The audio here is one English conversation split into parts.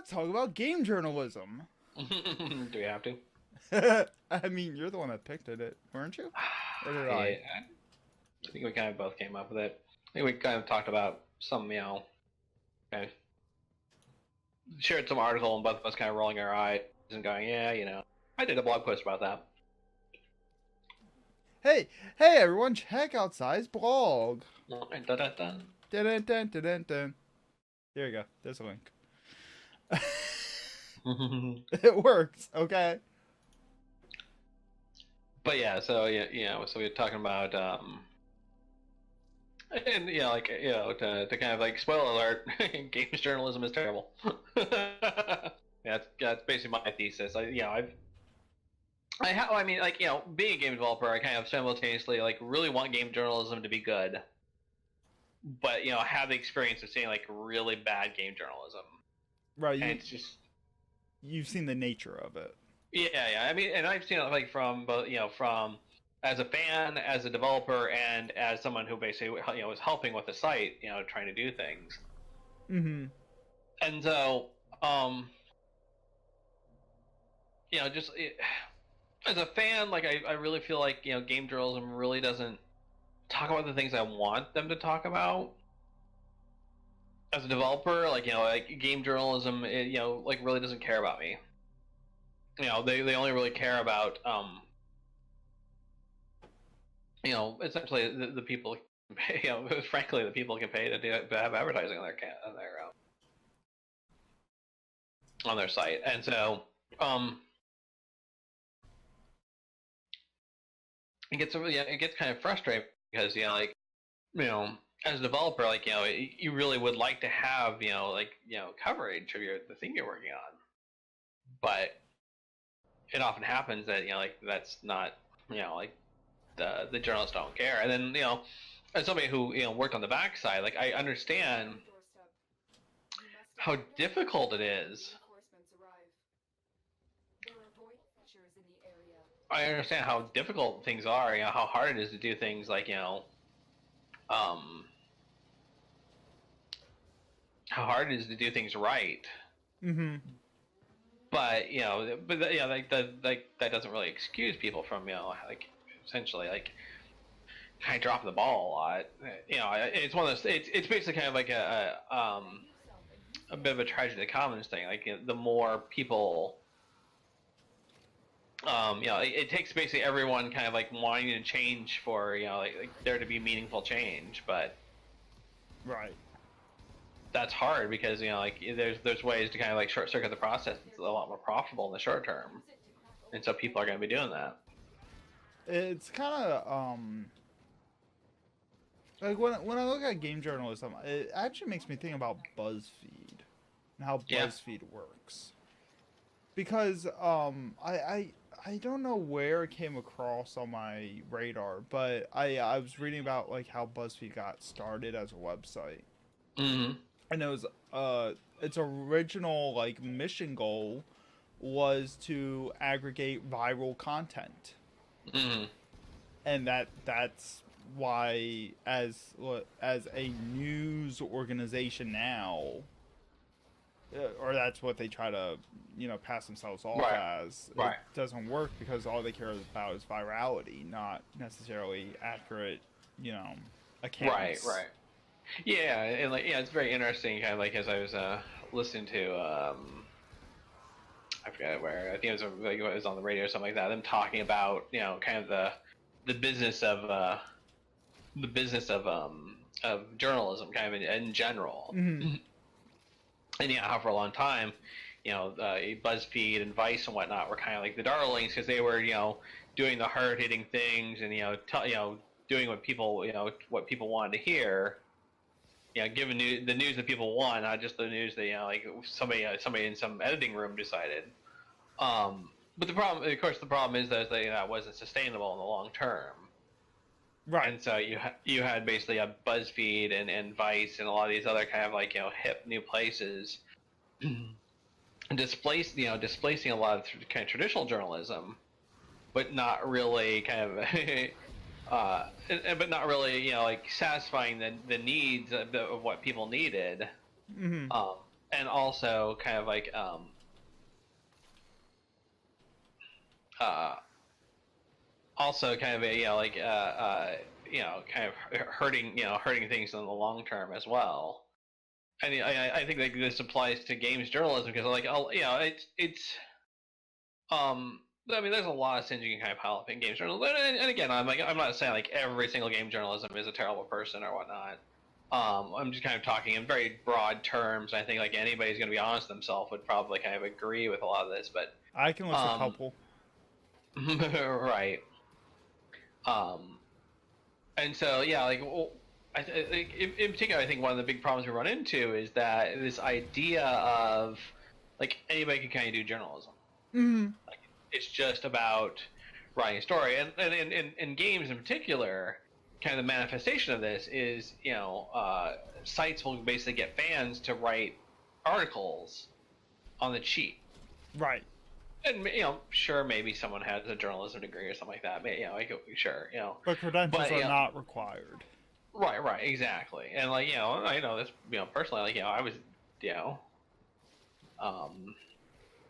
let's talk about game journalism. Do we have to? I mean, you're the one that picked it, weren't you? Or did Yeah, I? I think we kind of both came up with it. I think we kind of talked about some, kind of shared some article, and both of us kind of rolling our eyes and going, yeah, I did a blog post about that. Hey, everyone, check out Sai's blog. Dun, dun, dun. Dun, dun, dun, dun, dun. There you go. There's a link. It works, okay? But yeah, so so we were talking about, and to kind of like spoiler alert, games journalism is terrible. That's basically my thesis. I mean, like, being a game developer, I kind of simultaneously like really want game journalism to be good, but have the experience of seeing like really bad game journalism. Right, And it's just you've seen the nature of it. yeah. I mean, and I've seen it like from both, from as a fan, as a developer, and as someone who basically was helping with the site, trying to do things. Mm-hmm. And so, as a fan, like I really feel like game journalism really doesn't talk about the things I want them to talk about. As a developer, like game journalism, like really doesn't care about me. They only really care about essentially the people. Frankly, the people can pay to have advertising on their site, and so it gets kind of frustrating because as a developer, you really would like to have coverage of the thing you're working on, but it often happens that that's not the journalists don't care. And then as somebody who worked on the backside, like I understand how difficult it is. I understand how difficult things are. How hard it is to do things like how hard it is to do things right. Mm-hmm. But that doesn't really excuse people from essentially kind of dropping the ball a lot. It's one of those. It's basically kind of like a bit of a tragedy of the commons thing. Like the more people, it takes basically everyone kind of like wanting to change for like there to be meaningful change, but right. That's hard because there's ways to kind of like short circuit the process. It's a lot more profitable in the short term, and so people are going to be doing that. It's kind of like when I look at game journalism, it actually makes me think about BuzzFeed and how BuzzFeed works. Because I don't know where it came across on my radar, but I was reading about like how BuzzFeed got started as a website. Mm-hmm. And it was its original like mission goal was to aggregate viral content. Mm-hmm. And that's why as a news organization now, or that's what they try to pass themselves off as. Right. It doesn't work because all they care about is virality, not necessarily accurate accounts. Right. Yeah, and it's very interesting. Kind of like as I was listening to, I forget where. I think it was on the radio or something like that. Them talking about kind of the business of journalism, kind of in general. Mm-hmm. And how for a long time, BuzzFeed and Vice and whatnot were kind of like the darlings because they were doing the hard hitting things and doing what people wanted to hear. Giving the news that people want, not just the news that like somebody in some editing room decided. But the problem is that that wasn't sustainable in the long term. Right. And so you had basically a BuzzFeed and Vice and a lot of these other kind of like hip new places displacing a lot of kind of traditional journalism, but not really kind of but not really like satisfying the needs of what people needed. Mm-hmm. and also kind of like uh, also kind of a kind of hurting things in the long term as well. And I think like this applies to games journalism because like it's I mean, there's a lot of sins you can kind of pile up in games journalism, and again, I'm not saying like every single game journalism is a terrible person or whatnot. I'm just kind of talking in very broad terms. I think like anybody's going to be honest with themselves would probably kind of agree with a lot of this, but I can list a couple. right. Um, and so yeah, like well, in particular, I think one of the big problems we run into is that this idea of like anybody can kind of do journalism. Mm-hmm. Like, it's just about writing a story, and in games in particular, kind of the manifestation of this is sites will basically get fans to write articles on the cheap. Right. And sure, maybe someone has a journalism degree or something like that. Sure, But credentials are not required. Right, exactly. And like I know this, personally, like I was,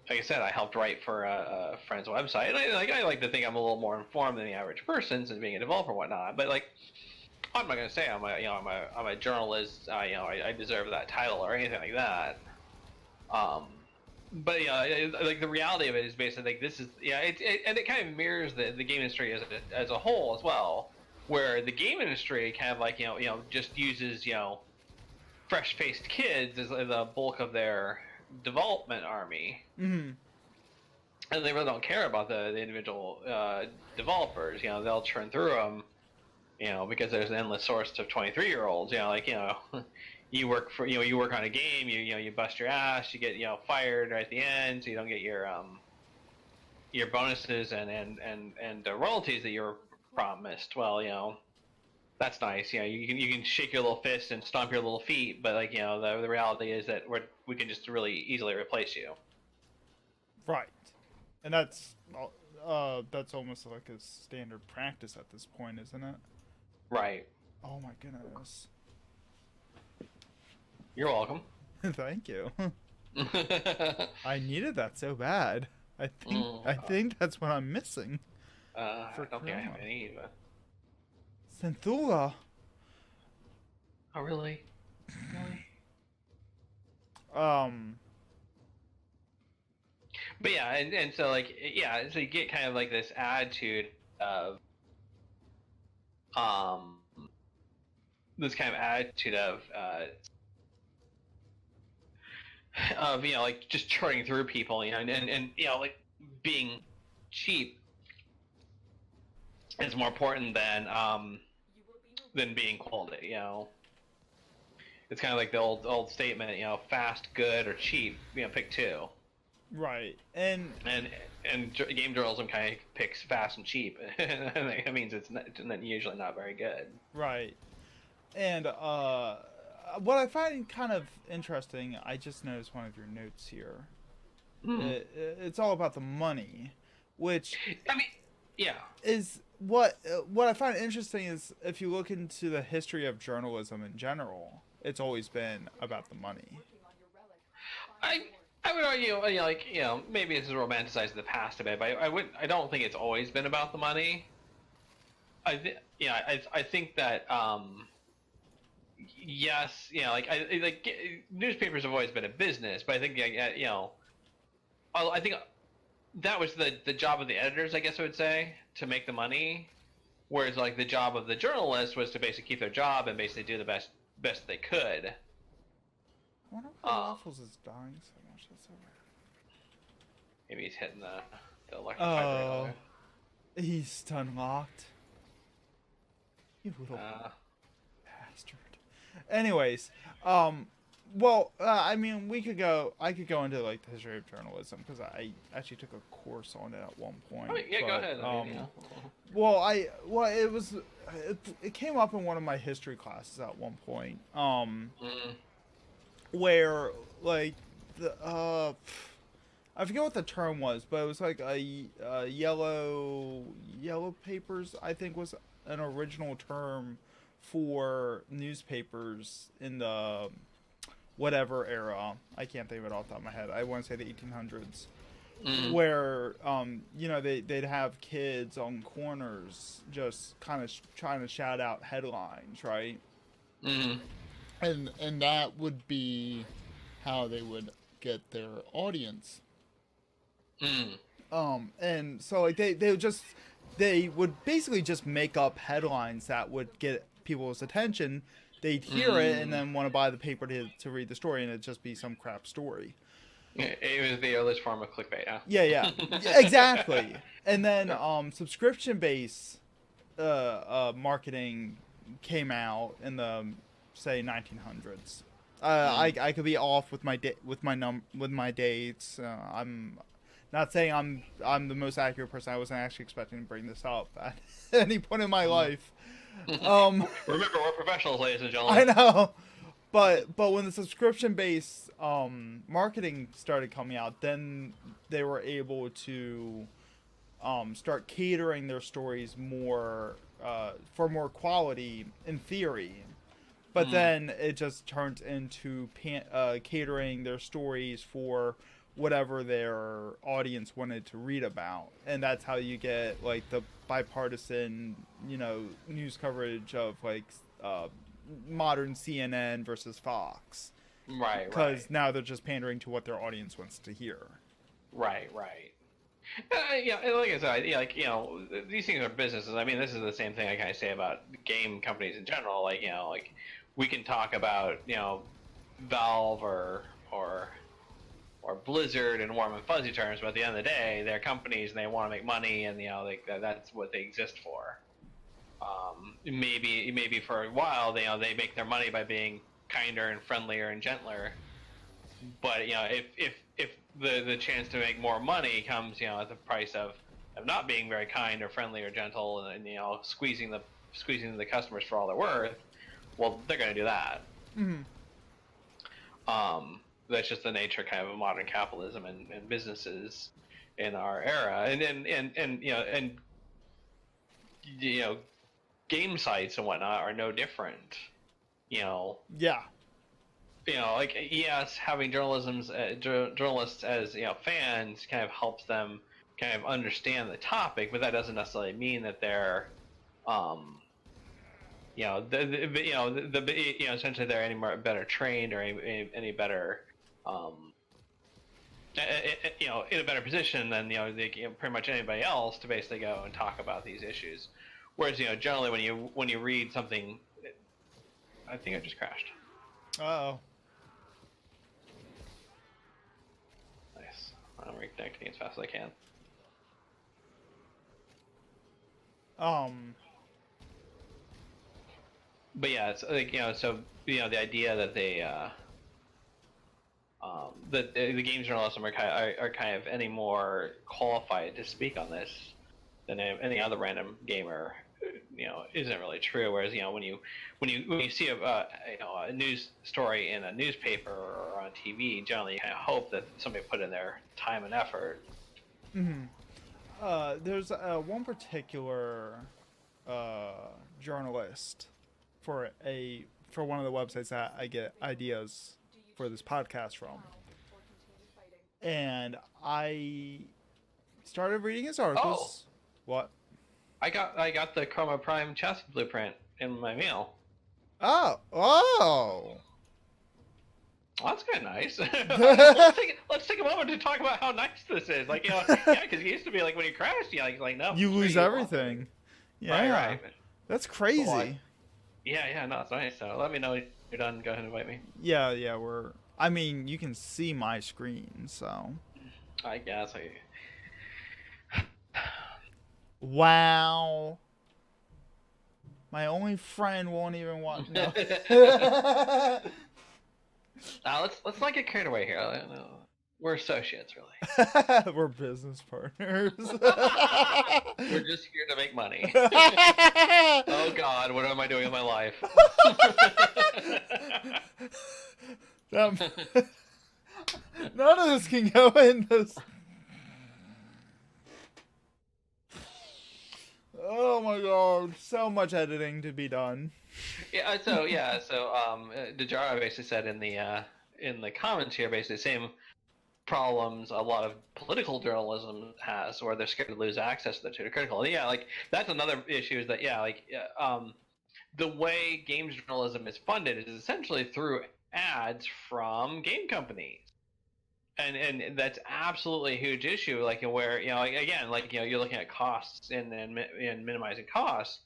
like I said, I helped write for a friend's website, and I like to think I'm a little more informed than the average person since being a developer and whatnot. But like, I'm not gonna say I'm a journalist. I deserve that title or anything like that. But like the reality of it is basically like this is and it kind of mirrors the game industry as a whole as well, where the game industry kind of like just uses fresh-faced kids as the bulk of their development army. Mm-hmm. And they really don't care about the individual developers. They'll churn through them, because there's an endless source of 23-year-olds. You work on a game, you bust your ass, you get fired right at the end, so you don't get your bonuses and royalties that you were promised. Well, that's nice. You can shake your little fist and stomp your little feet, but like the reality is that we can just really easily replace you. Right, and that's almost like a standard practice at this point, isn't it? Right. Oh my goodness. You're welcome. Thank you. I needed that so bad. I think that's what I'm missing. I don't think I have any, but... Synthula. Oh, really? But yeah, and so like so you get kind of like this attitude of like just churning through people, and like being cheap is more important than being quality. It's kind of like the old statement, fast, good, or cheap. Pick two. Right, and game journalism kind of picks fast and cheap. That means it's usually not very good. Right, and what I find kind of interesting, I just noticed one of your notes here. It's all about the money, which I mean, yeah, is what I find interesting is if you look into the history of journalism in general, it's always been about the money. I would argue, maybe this is romanticized in the past a bit, but I don't think it's always been about the money. I think that yes, newspapers have always been a business, but I think I think that was the job of the editors, I guess I would say, to make the money, whereas like the job of the journalist was to basically keep their job and basically do the best they could. I wonder if Waffles is dying so much. That's so weird. Maybe he's hitting the electric vibrator. He's unlocked. You little bastard. Anyways, well, I mean, I could go into like the history of journalism because I actually took a course on it at one point. Oh, yeah, go ahead. Well, it came up in one of my history classes at one point. Where like the I forget what the term was, but it was like a yellow papers, I think, was an original term for newspapers in the whatever era. I can't think of it off the top of my head. I want to say the 1800s. Mm-hmm. Where they'd have kids on corners just kind of trying to shout out headlines, right? Mm-hmm. And that would be how they would get their audience. And so like they would basically just make up headlines that would get people's attention. They'd hear it and then want to buy the paper to read the story, and it'd just be some crap story. It was the earliest form of clickbait, huh? Yeah, exactly. And then subscription-based marketing came out in the say 1900s. I could be off with my dates. I'm not saying I'm the most accurate person. I wasn't actually expecting to bring this up at any point in my life. Remember, we're professionals, ladies and gentlemen. I know. But when the subscription-based marketing started coming out, then they were able to start catering their stories more for more quality in theory. But then it just turned into catering their stories for whatever their audience wanted to read about. And that's how you get like the bipartisan, news coverage of like modern CNN versus Fox. Right. Because now they're just pandering to what their audience wants to hear. Right. Like I said, these things are businesses. I mean, this is the same thing I kind of say about game companies in general. Like we can talk about, Valve or Blizzard in warm and fuzzy terms, but at the end of the day, they're companies and they want to make money, and that's what they exist for. Maybe for a while they make their money by being kinder and friendlier and gentler, but if the chance to make more money comes at the price of not being very kind or friendly or gentle and squeezing the customers for all they're worth, well, they're going to do that. That's just the nature kind of modern capitalism and businesses in our era, and game sites and whatnot are no different. Yeah. Yes, having journalists as fans kind of helps them kind of understand the topic, but that doesn't necessarily mean that they're essentially they're any more better trained or any better in a better position than pretty much anybody else to basically go and talk about these issues. Whereas generally when you read something, I think I just crashed. Uh-oh. Nice. I'm reconnecting as fast as I can. But yeah, it's like the idea that they that the games journalism are kind of any more qualified to speak on this than any other random gamer, isn't really true. Whereas when you see a news story in a newspaper or on TV, generally you kind of hope that somebody put in their time and effort. There's one particular journalist for one of the websites that I get ideas for this podcast from, and I started reading his articles. Oh. What? I got the Chroma Prime chassis blueprint in my mail. Oh. Well, that's kind of nice. let's take a moment to talk about how nice this is. Because it used to be like when you crash, no, you lose everything. Yeah, right. That's crazy. Well, yeah, no, it's nice. So let me know when you're done. Go ahead and invite me. Yeah, I mean, you can see my screen, so. I guess. Wow. My only friend won't even want. No. Let's not get carried away here. We're associates, really. We're business partners. We're just here to make money. Oh God, what am I doing with my life? None of this can go in this. Oh my God, so much editing to be done. So Dejara basically said in the in the comments here, basically the same problems a lot of political journalism has, where they're scared to lose access to the critical. And yeah, like that's another issue is that the way games journalism is funded is essentially through ads from game companies. And that's absolutely a huge issue. Like where again, you're looking at costs and minimizing costs,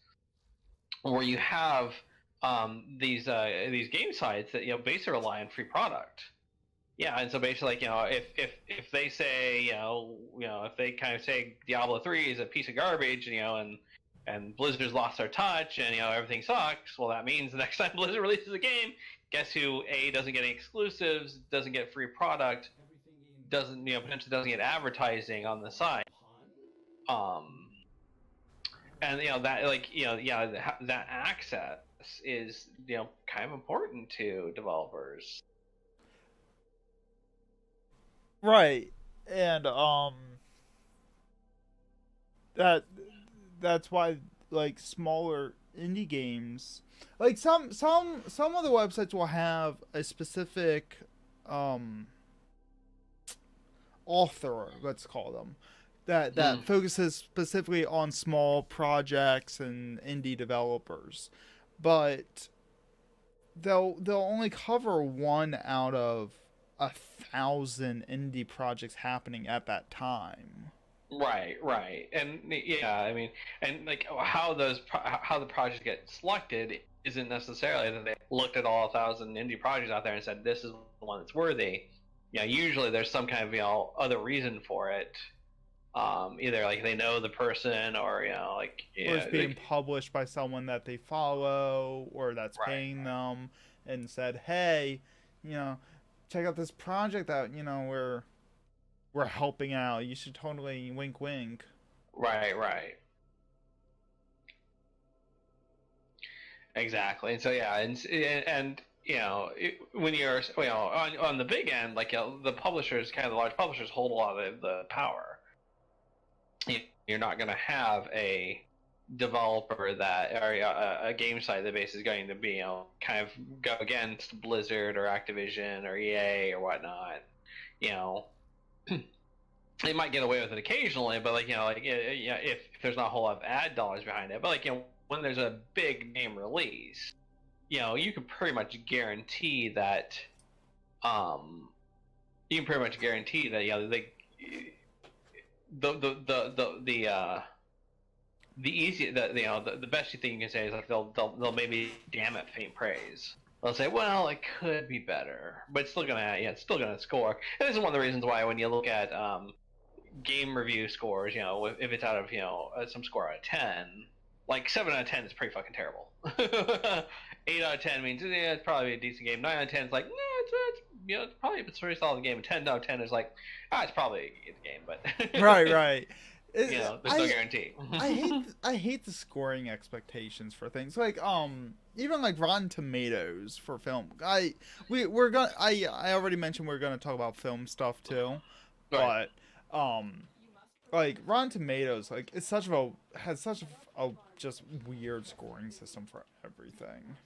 where you have these game sites that basically rely on free product. Yeah, and so basically, if they say if they kind of say Diablo 3 is a piece of garbage, and Blizzard's lost their touch, and everything sucks, well, that means the next time Blizzard releases a game, guess who doesn't get any exclusives, doesn't get free product, potentially doesn't get advertising on the site, and that access is kind of important to developers. Right, and that's why like smaller indie games, like some of the websites will have a specific author, let's call them, that focuses specifically on small projects and indie developers, but they'll only cover one out of 1,000 indie projects happening at that time. Right, and yeah, I mean, and like how the projects get selected isn't necessarily that they looked at all 1,000 indie projects out there and said this is the one that's worthy. Yeah, usually there's some kind of other reason for it. Either like they know the person, or or it's being published by someone that they follow, or that's paying them, and said, hey, check out this project that we're helping out. You should totally wink wink. Right. Exactly. And so yeah, and when you're on the big end, the publishers, kind of the large publishers, hold a lot of the power. You're not going to have a developer or a game site that basically is going to be kind of go against Blizzard or Activision or EA or whatnot. They might get away with it occasionally, but if there's not a whole lot of ad dollars behind it, but when there's a big name release, you can pretty much guarantee that the best thing you can say is they'll maybe damn it faint praise. They'll say, well, it could be better, but it's still gonna score. And this is one of the reasons why when you look at game review scores, if it's out of some score out of 10, like 7 out of 10 is pretty fucking terrible. 8 out of 10 means it's probably a decent game. 9 out of 10 is like, no, it's probably a pretty solid game. 10 out of 10 is like, it's probably a good game, but right. There's no guarantee. I hate the scoring expectations for things like even like Rotten Tomatoes for film. I already mentioned we're gonna talk about film stuff too, right. But like Rotten Tomatoes, like has such a just weird scoring system for everything.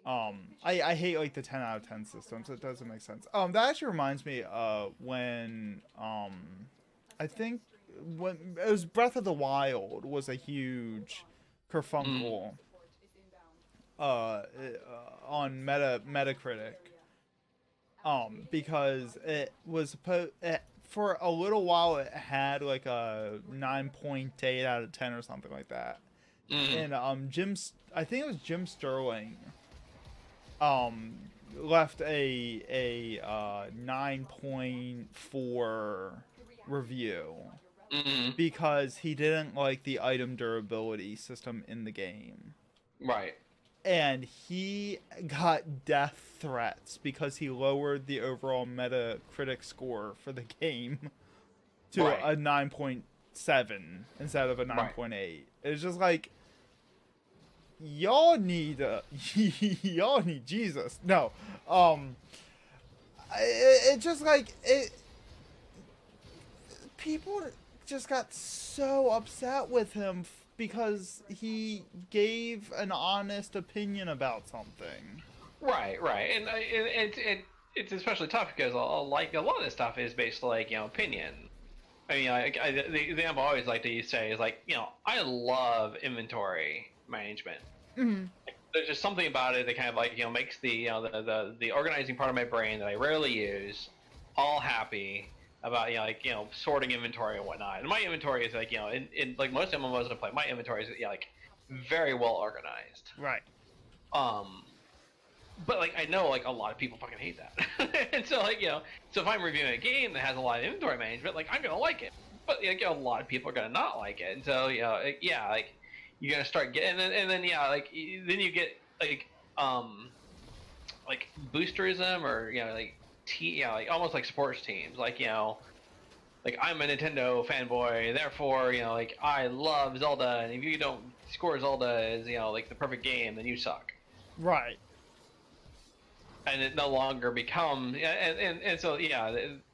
I hate like the 10 out of 10 systems. It doesn't make sense. That actually reminds me when I think when it was Breath of the Wild was a huge kerfunkle on Metacritic, because it was for a little while it had like a 9.8 out of 10 or something like that, and I think it was Jim Sterling left a 9.4 review. Because he didn't like the item durability system in the game. Right. And he got death threats because he lowered the overall Metacritic score for the game to a 9.7 instead of a 9.8. Right. It's just like, y'all need Jesus. No. It's just like people just got so upset with him because he gave an honest opinion about something. Right, and it's especially tough because like a lot of this stuff is based like opinion. I mean, the example I always like to say is like I love inventory management. Mm-hmm. There's just something about it that kind of like makes the the organizing part of my brain that I rarely use all happy about sorting inventory and whatnot. And my inventory is like in like most MMOs I play, my inventory is like very well organized. Right. But like I know like a lot of people fucking hate that, and so like so if I'm reviewing a game that has a lot of inventory management, like I'm gonna like it, but like a lot of people are gonna not like it, and so like you're gonna start getting and then then you get like boosterism or like almost like sports teams like like I'm a Nintendo fanboy, therefore like I love Zelda, and if you don't score Zelda as like the perfect game, then you suck. Right. And it no longer becomes and so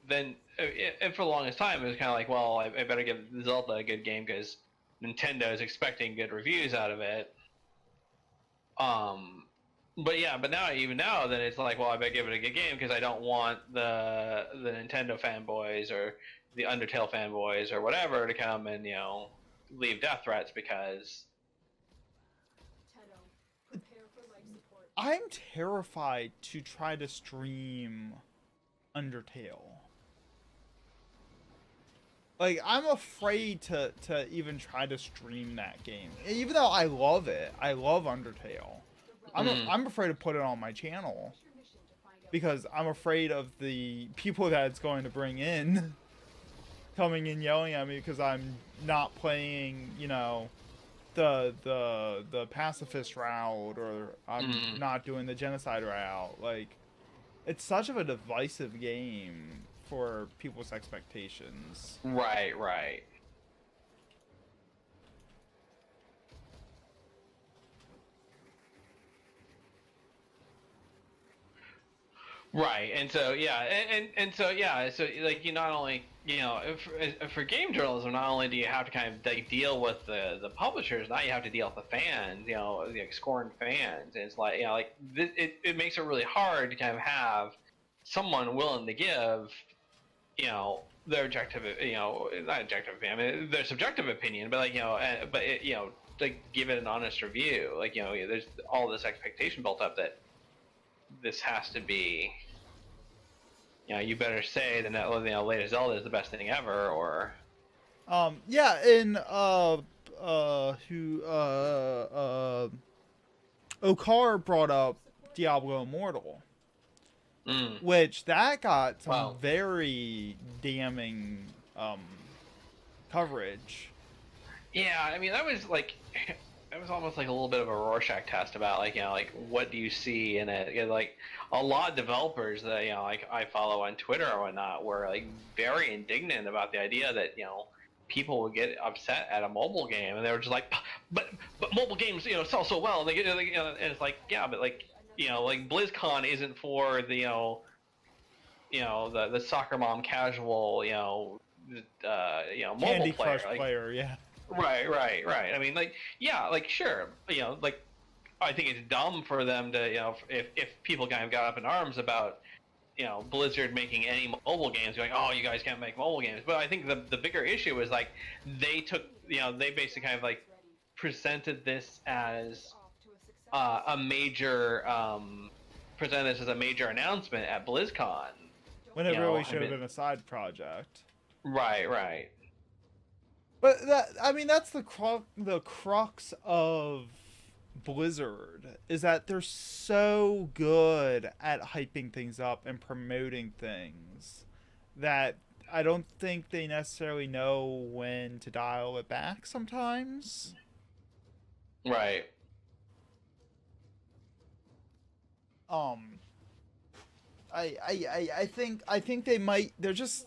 then and for the longest time it was kind of like, well, I better give Zelda a good game because Nintendo is expecting good reviews out of it. But now then it's like, well, I better give it a good game because I don't want the Nintendo fanboys or the Undertale fanboys or whatever to come and leave death threats because. I'm terrified to try to stream Undertale. Like, I'm afraid to even try to stream that game. Even though I love it. I love Undertale. I'm afraid to put it on my channel. Because I'm afraid of the people that it's going to bring in. Coming in yelling at me because I'm not playing, the pacifist route, or I'm not doing the genocide route. Like, it's such of a divisive game for people's expectations. Right. Right, and so so like you not only for game journalism, not only do you have to kind of like deal with the publishers, now you have to deal with the fans, like scorned fans. And it's like like this, it makes it really hard to kind of have someone willing to give their objective, not objective opinion, I mean their subjective opinion, but like like give it an honest review. Like there's all this expectation built up that this has to be, you better say that latest Zelda is the best thing ever, or yeah, and Okar brought up Diablo Immortal, which that got some very damning coverage. Yeah, I mean that was like it was almost like a little bit of a Rorschach test about like like what do you see in it. Like a lot of developers that like I follow on Twitter or whatnot were like very indignant about the idea that people would get upset at a mobile game, and they were just like, but mobile games sell so well, and they get and it's like, yeah, but like like BlizzCon isn't for the the soccer mom casual mobile Candy player, Crush player, yeah. Right. I mean, like, yeah, like, sure, like, I think it's dumb for them to, if people kind of got up in arms about, Blizzard making any mobile games, going, oh, you guys can't make mobile games. But I think the bigger issue is, like, they took, they basically kind of, like, presented this as a major, presented this as a major announcement at BlizzCon. When it really should have been a side project. Right. But that's the crux of Blizzard, is that they're so good at hyping things up and promoting things that I don't think they necessarily know when to dial it back sometimes. Right. I think they're just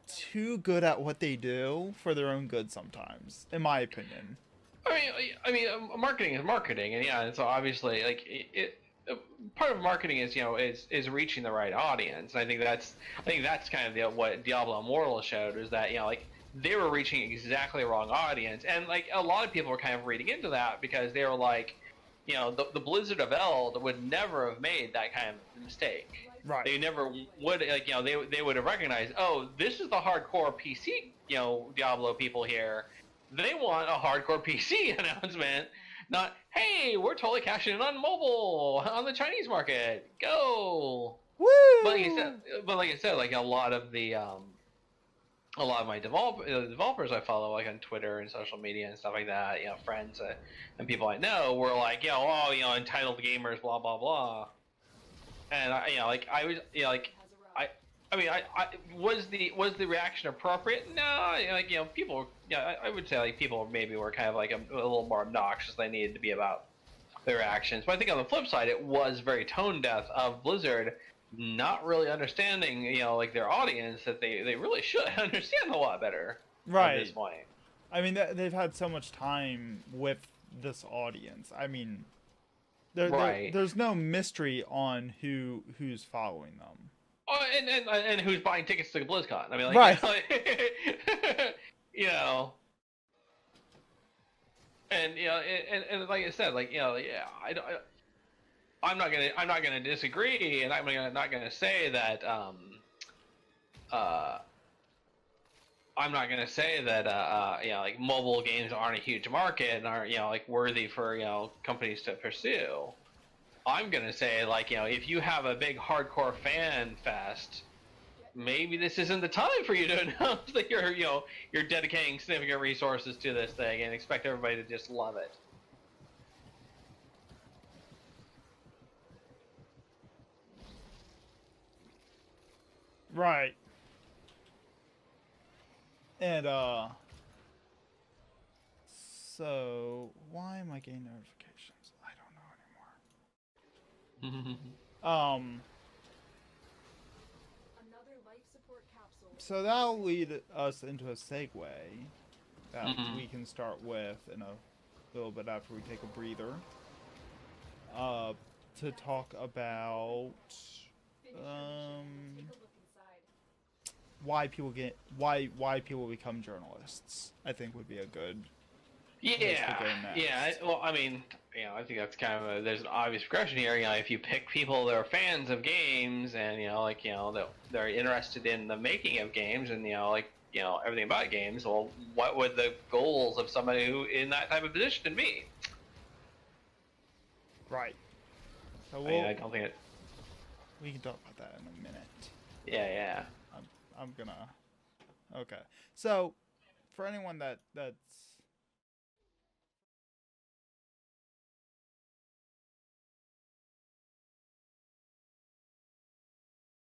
too good at what they do for their own good sometimes, in my opinion. I mean, marketing is marketing, and and so obviously, like part of marketing is is reaching the right audience. And I think that's kind of what Diablo Immortal showed, is that like they were reaching exactly the wrong audience, and like a lot of people were kind of reading into that because they were like, the Blizzard of Eld would never have made that kind of mistake. Right. They never would, like, they would have recognized, oh, this is the hardcore PC, Diablo people here. They want a hardcore PC announcement, not, hey, we're totally cashing in on mobile on the Chinese market. Go. Woo! But like I said, like a lot of my developers I follow, like on Twitter and social media and stuff like that, friends and people I know were like, entitled gamers, blah blah blah. And was the reaction appropriate? No, people, I would say like people maybe were kind of like a little more obnoxious than they needed to be about their actions. But I think on the flip side, it was very tone deaf of Blizzard not really understanding, like their audience, that they really should understand a lot better right. at this point. I mean, they've had so much time with this audience. I mean, there's no mystery on who's following them. Oh, and who's buying tickets to BlizzCon? I mean, like, right. And and like I said, like I'm not gonna disagree, and I'm not gonna say that I'm not gonna say that like mobile games aren't a huge market and aren't like worthy for companies to pursue. I'm gonna say, like, if you have a big hardcore fan fest, maybe this isn't the time for you to announce that you're dedicating significant resources to this thing and expect everybody to just love it. Right. And so why am I getting notifications? I don't know anymore. Another life support capsule. So that'll lead us into a segue that we can start with in a little bit after we take a breather. To talk about why people become journalists. I think would be a good place to go next. Yeah. Well, I mean, I think that's kind of there's an obvious progression here. If you pick people that are fans of games and they're interested in the making of games and everything about games, well, what would the goals of somebody who in that type of position be? Right. So I don't think it. We can talk about that in a minute. Yeah. I'm gonna. Okay. So, for anyone that's